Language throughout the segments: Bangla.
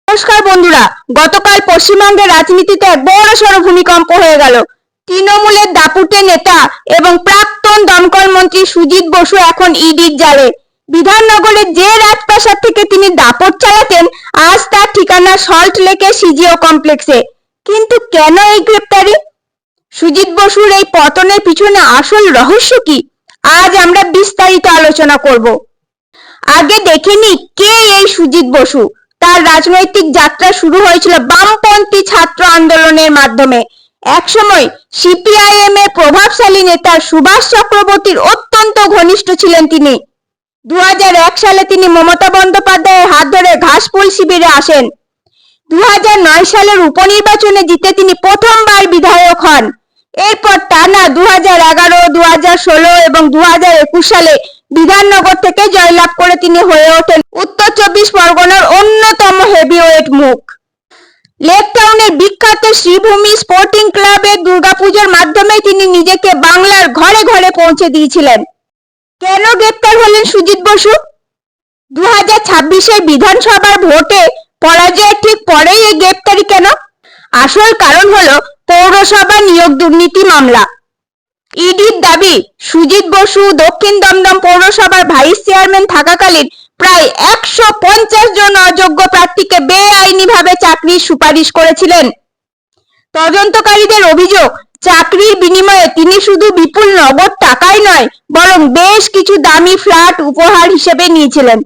নমস্কার বন্ধুরা, গতকাল পশ্চিমবঙ্গের রাজনীতিতে এক বড়সড় ভূমিকম্প হয়ে গেল। তৃণমূলের দাপুটে নেতা এবং প্রাক্তন দমকল মন্ত্রী সুজিত বসু এখন ইডির জালে। বিধাননগরের যে রাজপ্রাসাদ থেকে তিনি দাপট চালাতেন, আজ তার ঠিকানা সল্ট লেকের সিজিও কমপ্লেক্সে। কিন্তু কেন এই গ্রেপ্তারি? সুজিত বসুর এই পতনের পিছনে আসল রহস্য কি? আজ আমরা বিস্তারিত আলোচনা করব। আগে দেখে নি কে এই সুজিত বসু। তার রাজনৈতিক যাত্রা শুরু হয়েছিল বামপন্থী ছাত্র আন্দোলনের মাধ্যমে। একসময় সিপিআইএম এর প্রভাবশালী নেতা সুভাষ চক্রবর্তীর অত্যন্ত ঘনিষ্ঠ ছিলেন তিনি। 2001 সালে তিনি মমতা বন্দ্যোপাধ্যায়ের হাত ধরে ঘাসফুল শিবিরে আসেন। 2009 সালের উপনির্বাচনে জিতে তিনি প্রথমবার বিধায়ক হন। এরপর টানা 2011, 2016 এবং 2021 সালে বিধাননগর থেকে জয়লাভ করে তিনি হয়ে ওঠেন উত্তর 24 পরগনার অন্যতম হেভিওয়েট মুখ। লেক টাউনের বিখ্যাত শ্রীভূমি স্পোর্টিং ক্লাবের দুর্গাপুজোর মাধ্যমে তিনি নিজেকে বাংলার ঘরে ঘরে পৌঁছে দিয়েছিলেন। কেন গ্রেপ্তার হলেন সুজিত বসু? 2026-এর বিধানসভার ভোটে পরাজয়ের ঠিক পরেই এই গ্রেপ্তারি কেন? আসল কারণ হলো পৌরসভা নিয়োগ দুর্নীতি মামলা। ইডির দাবি, সুজিত বসু দক্ষিণ দমদম পৌরসভার ভাইস চেয়ারম্যান থাকাকালীন প্রায় 150 জন অযোগ্য প্রার্থীকে বেআইনিভাবে চাকরির সুপারিশ করেছিলেন। তদন্তকারীদের অভিযোগ, চাকরির বিনিময়ে তিনি শুধু বিপুল নগদ টাকাই নয়, বরং বেশ কিছু দামি ফ্ল্যাট উপহার হিসেবে নিয়েছিলেন।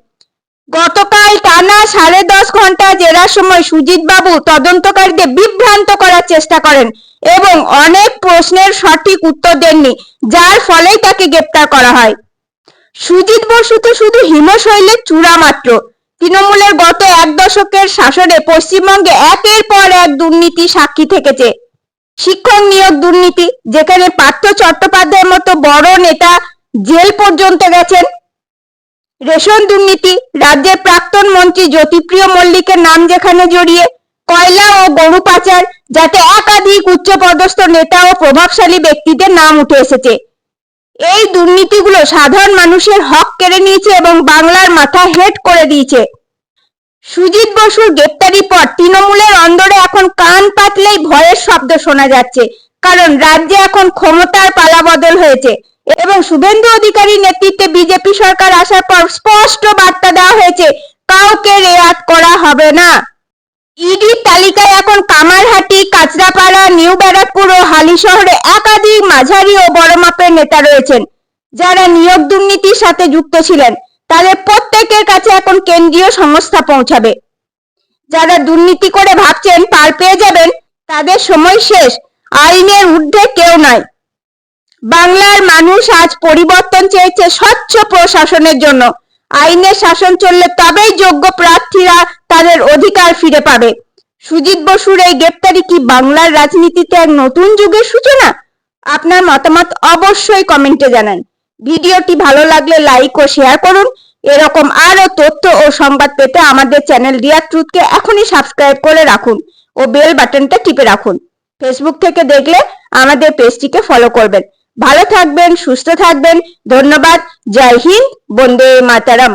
গতকাল টানা 10.5 ঘন্টা জেরার সময় সুজিত বাবু তদন্তকারীদের বিভ্রান্ত করার চেষ্টা করেন এবং অনেক প্রশ্নের সঠিক উত্তর দেননি, যার ফলেই তাকে গ্রেপ্তার করা হয়। সুজিত বসু তো শুধু হিমশৈলের চূড়া মাত্র। তৃণমূলের গত 1 দশকের শাসনে পশ্চিমবঙ্গে একের পর এক দুর্নীতি সাক্ষী থেকেছে। শিক্ষক নিয়োগ দুর্নীতি, যেখানে পার্থ চট্টোপাধ্যায়ের মতো বড় নেতা জেল পর্যন্ত গেছেন। রেশন দুর্নীতি, রাজ্যের প্রাক্তন মন্ত্রী জ্যোতিপ্রিয় মল্লিকের নাম যেখানে জড়িয়ে। কয়লা ও গরু পাচার, যাতে একাধিক উচ্চপদস্থ নেতা ও প্রভাবশালী ব্যক্তিদের নাম উঠে এসেছে। এই দুর্নীতিগুলো সাধারণ মানুষের হক কেড়ে নিয়েছে এবং বাংলার মাথা হেট করে দিয়েছে। সুজিত বসুর গ্রেপ্তারির পর তৃণমূলের অন্দরে এখন কান পাতলেই ভয়ের শব্দ শোনা যাচ্ছে, কারণ রাজ্যে এখন ক্ষমতার পালাবদল হয়েছে এবং শুভেন্দু অধিকারীর নেতৃত্বে বিজেপি সরকার আসার পর স্পষ্ট বার্তা দেওয়া হয়েছে, কাউকে রেয়াত করা হবে না। ইডির তালিকায় এখন কামারহাটি, কাঁচরাপাড়া, নিউ ব্যারাকপুর ও হালিশহরে একাধিক মাঝারি ও বড় মাপের নেতা রয়েছেন, যারা নিয়োগ দুর্নীতির সাথে যুক্ত ছিলেন। তাদের প্রত্যেকের কাছে এখন কেন্দ্রীয় সংস্থা পৌঁছাবে। যারা দুর্নীতি করে ভাবছেন পার পেয়ে যাবেন, তাদের সময় শেষ। আইনের ঊর্ধ্বে কেউ নয়। বাংলার মানুষ আজ পরিবর্তন চেয়েছে স্বচ্ছ প্রশাসনের জন্য। আইনের শাসন চললে তবেই যোগ্য প্রার্থীরা তাদের অধিকার ফিরে পাবে। সুজিত বসুর এই গ্রেপ্তারি কি বাংলার রাজনীতিতে এক নতুন যুগের সূচনা? আপনার মতামত অবশ্যই কমেন্টে জানান। ভিডিওটি ভালো লাগলে লাইক ও শেয়ার করুন। এরকম আরো তথ্য ও সংবাদ পেতে আমাদের চ্যানেল রিয়া ট্রুথকে এখনই সাবস্ক্রাইব করে রাখুন ও বেল বাটনটা টিপে রাখুন। ফেসবুক থেকে দেখলে আমাদের পেজটিকে ফলো করবেন। ভালো থাকবেন, সুস্থ থাকবেন। ধন্যবাদ। জয় হিন্দ, বন্দে মাতরম।